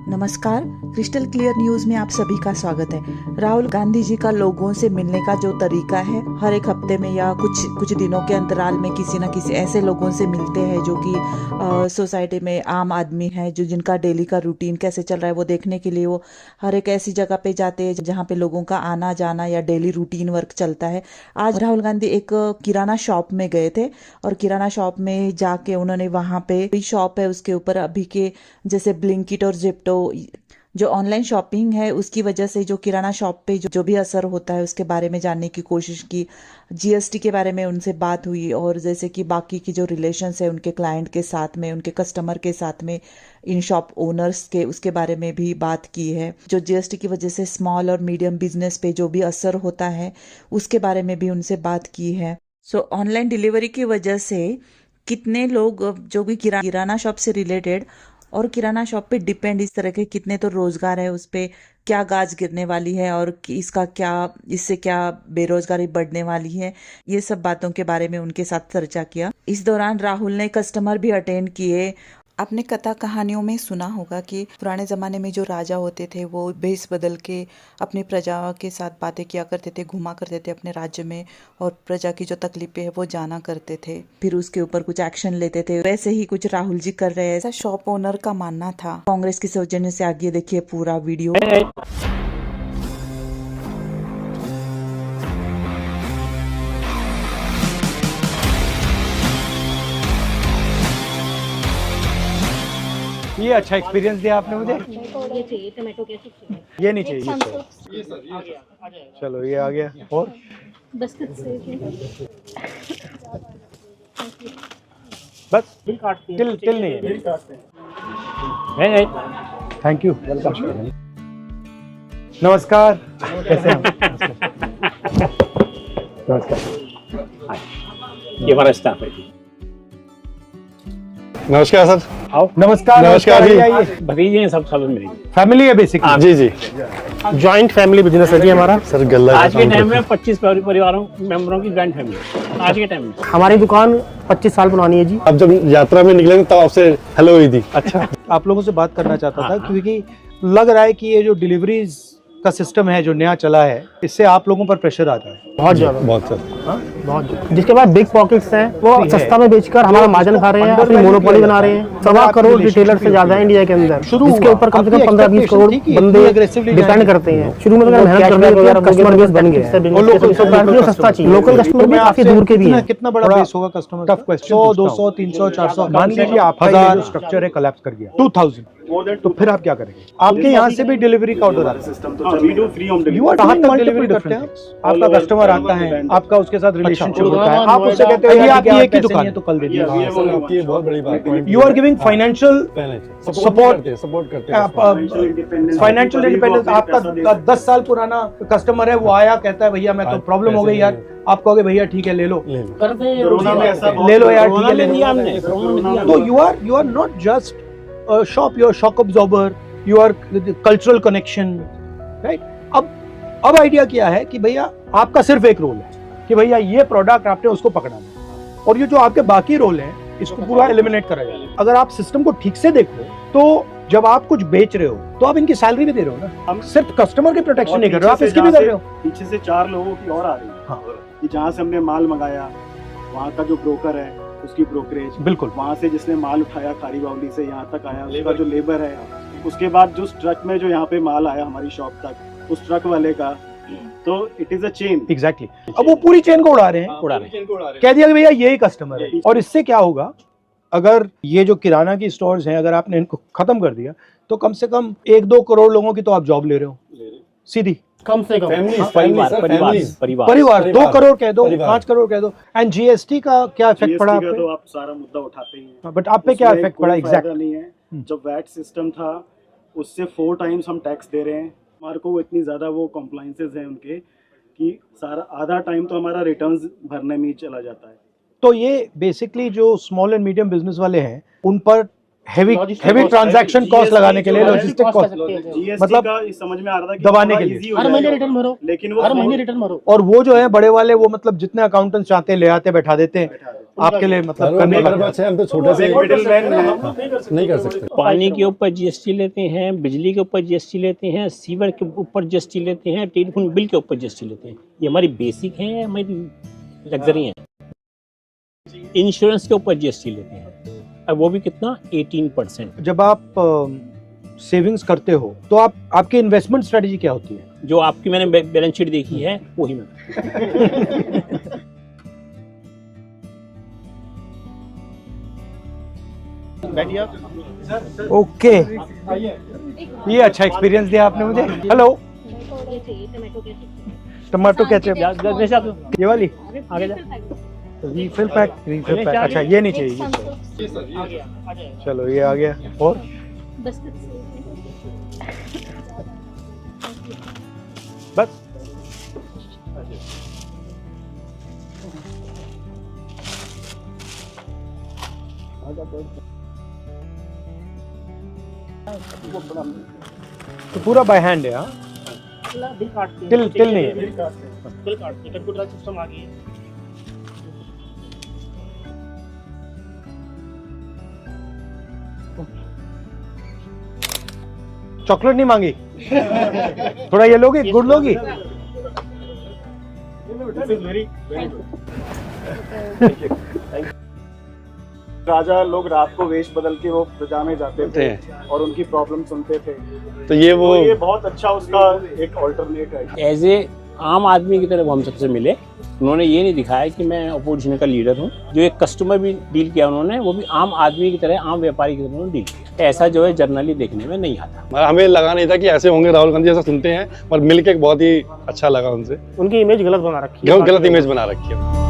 नमस्कार, crystal clear news में आप सभी का स्वागत है। राहुल गांधी जी का लोगों से मिलने का जो तरीका है, हर एक हफ्ते में या कुछ दिनों के अंतराल में किसी न किसी ऐसे लोगों से मिलते हैं जो कि सोसाइटी में आम आदमी है, जो जिनका डेली का रूटीन कैसे चल रहा है वो देखने के लिए वो हर एक ऐसी जगह पे जाते हैं जहाँ पे लोगों का आना जाना या डेली रूटीन वर्क चलता है। आज राहुल गांधी एक किराना शॉप में गए थे और किराना शॉप में जाके उन्होंने वहाँ पे शॉप है उसके ऊपर अभी के जैसे ब्लिंकिट और जिप्टो जो ऑनलाइन शॉपिंग है उसकी वजह से जो किराना शॉप पे जो भी असर होता है उसके बारे में जानने की कोशिश की। जीएसटी के बारे में उनसे बात हुई और जैसे कि बाकी की जो रिलेशंस है उनके क्लाइंट के साथ में, उनके कस्टमर के साथ में, इन शॉप ओनर्स के, उसके बारे में भी बात की है। जो जीएसटी की वजह से स्मॉल और मीडियम बिजनेस पे जो भी असर होता है उसके बारे में भी उनसे बात की है। सो ऑनलाइन डिलीवरी की वजह से कितने लोग जो भी किराना शॉप से रिलेटेड और किराना शॉप पे डिपेंड इस तरह के कितने तो रोजगार है, उस पे क्या गाज गिरने वाली है और इसका क्या, इससे क्या बेरोजगारी बढ़ने वाली है, ये सब बातों के बारे में उनके साथ चर्चा किया। इस दौरान राहुल ने कस्टमर भी अटेंड किए। आपने कथा कहानियों में सुना होगा कि पुराने ज़माने में जो राजा होते थे वो भेष बदल के अपनी प्रजा के साथ बातें किया करते थे, घुमा करते थे अपने राज्य में और प्रजा की जो तकलीफें है वो जाना करते थे, फिर उसके ऊपर कुछ एक्शन लेते थे। वैसे ही कुछ राहुल जी कर रहे हैं, ऐसा शॉप ओनर का मानना था। कांग्रेस की सौजन्य से आगे देखिए पूरा वीडियो। ये अच्छा एक्सपीरियंस दिया आपने मुझे। ये चाहिए टमाटो केचप, ये नहीं चाहिए, ये चाहिए। चलो ये आ गया। और बिस्किट से बस बिल काटते हैं, टिल नहीं बिल काटते हैं। Thank you, welcome. नमस्कार, कैसे हैं आप? नमस्कार। ये हमारा स्टाफ है। नमस्कार सर। आओ। नमस्कार। नमस्कार जी। आइए। भतीजे हैं सब मेरी फैमिली है बेसिकली। जी जी। जॉइंट फैमिली बिजनेस है जी हमारा। सर गल्ला आज के टाइम में 25 परिवारों मेंबरों की जॉइंट फैमिली आज के टाइम में। हमारी दुकान 25 साल पुरानी है जी। अब जब यात्रा में निकले तब आपसे हेलो हुई थी। अच्छा, आप लोगों से बात करना चाहता था क्योंकि लग रहा है कि ये जो डिलीवरीज का सिस्टम है जो नया चला है, इससे आप लोगों पर प्रेशर आता है बहुत ज्यादा, बहुत सर। बहुत ज्यादा। जिसके बाद बिग पॉकेट्स हैं वो सस्ता में बेचकर हमारा मार्जिन खा रहे हैं, अपनी मोनोपोली बना रहे हैं। 1.25 करोड़ रिटेलर से ज्यादा है इंडिया के अंदर, जिसके ऊपर कम से कम 15-20 करोड़ बंदे डिपेंड करते हैं। शुरू में तो मेहनत करने के कस्टमर बेस बन गया है, सस्ता चाहिए। लोकल कस्टमर भी काफी दूर के भी हैं। कितना बड़ा बेस होगा कस्टमर? Tough question. 100, 200, 300, 400 मान लीजिए आपका 1000 स्ट्रक्चर है कोलैप्स कर गया 2000, तो फिर आप क्या करेंगे? आपके यहाँ से भी डिलीवरी का ऑर्डर आता है। यू आर कहाँ तक डिलीवरी करते हैं? आपका कस्टमर आता है, आपका उसके साथ रिलेशनशिप होता है, आप उससे कहते हैं आपकी एक ही दुकान है तो कल दे दीजिए। आपकी बहुत बड़ी बात है। You are giving financial support करते हैं। Financial independence. आपका 10 साल पुराना कस्टमर है, वो आया कहता है भैया मैं तो प्रॉब्लम हो गई यार, आप कहोगे भैया ठीक है ले लो, ले लो यार ठीक है ले लो। तो you are not just shop, you are shock absorber, you are cultural connection, right? अब आइडिया क्या है कि भैया आपका सिर्फ एक रोल है कि भैया ये प्रोडक्ट आपने उसको पकड़ाना है और ये जो आपके बाकी रोल हैं इसको पूरा एलिमिनेट करा जाए। अगर आप सिस्टम को ठीक से देखो तो जब आप कुछ बेच रहे हो तो आप इनकी सैलरी भी दे रहे हो ना, हम सिर्फ कस्टमर की प्रोटेक्शन नहीं कर रहे हो, आप इसकी भी कर रहे हो। पीछे से 4 लोगों की और आ रही है। हाँ। कि जहाँ से हमने माल मंगाया वहाँ का जो ब्रोकर है उसकी ब्रोकरेज, बिल्कुल, वहाँ से जिसने माल उठाया खारी बावली से यहाँ तक आया उसका जो लेबर है, उसके बाद जो ट्रक में जो यहाँ पे माल आया हमारी शॉप तक उस ट्रक वाले का, तो it is a chain. Exactly. अब वो पूरी चेन को उड़ा रहे हैं, कह दिया कि भैया यही कस्टमर है। और इससे क्या होगा, अगर ये जो किराना की स्टोर्स हैं अगर आपने इनको खत्म कर दिया तो कम से कम 1-2 करोड़ लोगों की तो आप जॉब ले रहे हो सीधी, कम से कम परिवार 2 करोड़ कह दो, 5 करोड़ कह दो। एंड जीएसटी का क्या इफेक्ट पड़ा आप पे? तो आप सारा मुद्दा उठाते हैं, बट आप पे क्या इफेक्ट पड़ा एग्जैक्ट? नहीं है, जब वैट सिस्टम था उससे 4 टाइम्स हम टैक्स दे रहे हैं। हमारे को इतनी ज्यादा वो कॉम्प्लाइंसेस हैं उनके कि सारा आधा टाइम तो हमारा रिटर्न्स भरने में ही चला जाता है। तो ये बेसिकली जो स्मॉल एंड मीडियम बिजनेस वाले हैं उन पर हेवी ट्रांजैक्शन कॉस्ट लगाने के लिए लॉजिस्टिक कॉस्ट, मतलब समझ में आ रहा था कि दबाने के लिए हर महीने रिटर्न भरो, लेकिन वो हर महीने रिटर्न भरो। और वो जो है बड़े वाले वो मतलब जितने अकाउंटेंट्स चाहते हैं ले आते बैठा देते हैं, आपके लिए मतलब करने लग गए। अच्छा हम तो छोटे से नहीं कर सकते। पानी के ऊपर जीएसटी लेते हैं, बिजली के ऊपर जीएसटी लेते हैं, सीवर के ऊपर जीएसटी लेते हैं, टेलीफोन बिल के ऊपर जीएसटी लेते हैं। ये हमारी बेसिक है, हमारी लग्जरी है। इंश्योरेंस के ऊपर जीएसटी लेते हैं, अब वो भी कितना 18%। जब आप सेविंग्स करते हो तो आपकी इन्वेस्टमेंट स्ट्रेटजी क्या होती है? जो आपकी मैंने बैलेंस शीट देखी है वही मैं ओके, ये अच्छा एक्सपीरियंस दिया आपने मुझे। हेलो, ये चाहिए टमाटो केचप। टमाटो केचप, जैसे आप ये वाली आगे जा। Refill pack. अच्छा ये नहीं चाहिए, ये चाहिए। चलो ये आ गया। और बिस्किट से बस तो पूरा बाय हैंड है। हाँ, तिल नहीं है। बिल काटते हैं, कंप्यूटर सिस्टम आ गई है। चॉकलेट नहीं मांगी? थोड़ा ये लोगी, गुड़ लोगी? राजा लोग रात को वेश बदल के वो प्रजा में जाते थे और उनकी प्रॉब्लम सुनते थे, तो ये वो ये बहुत अच्छा उसका एक ऑल्टरनेट है। एज ए आम आदमी की तरह वो हम सबसे मिले। उन्होंने ये नहीं दिखाया कि मैं अपोजिशन का लीडर हूँ। जो एक कस्टमर भी डील किया उन्होंने, वो भी आम आदमी की तरह, आम व्यापारी की तरह उन्होंने डील किया। ऐसा जो है जर्नली देखने में नहीं आता। हमें लगा नहीं था कि ऐसे होंगे राहुल गांधी, ऐसा सुनते हैं, पर मिलके बहुत ही अच्छा लगा उनसे। उनकी इमेज गलत बना रखी है, गलत इमेज बना रखी है।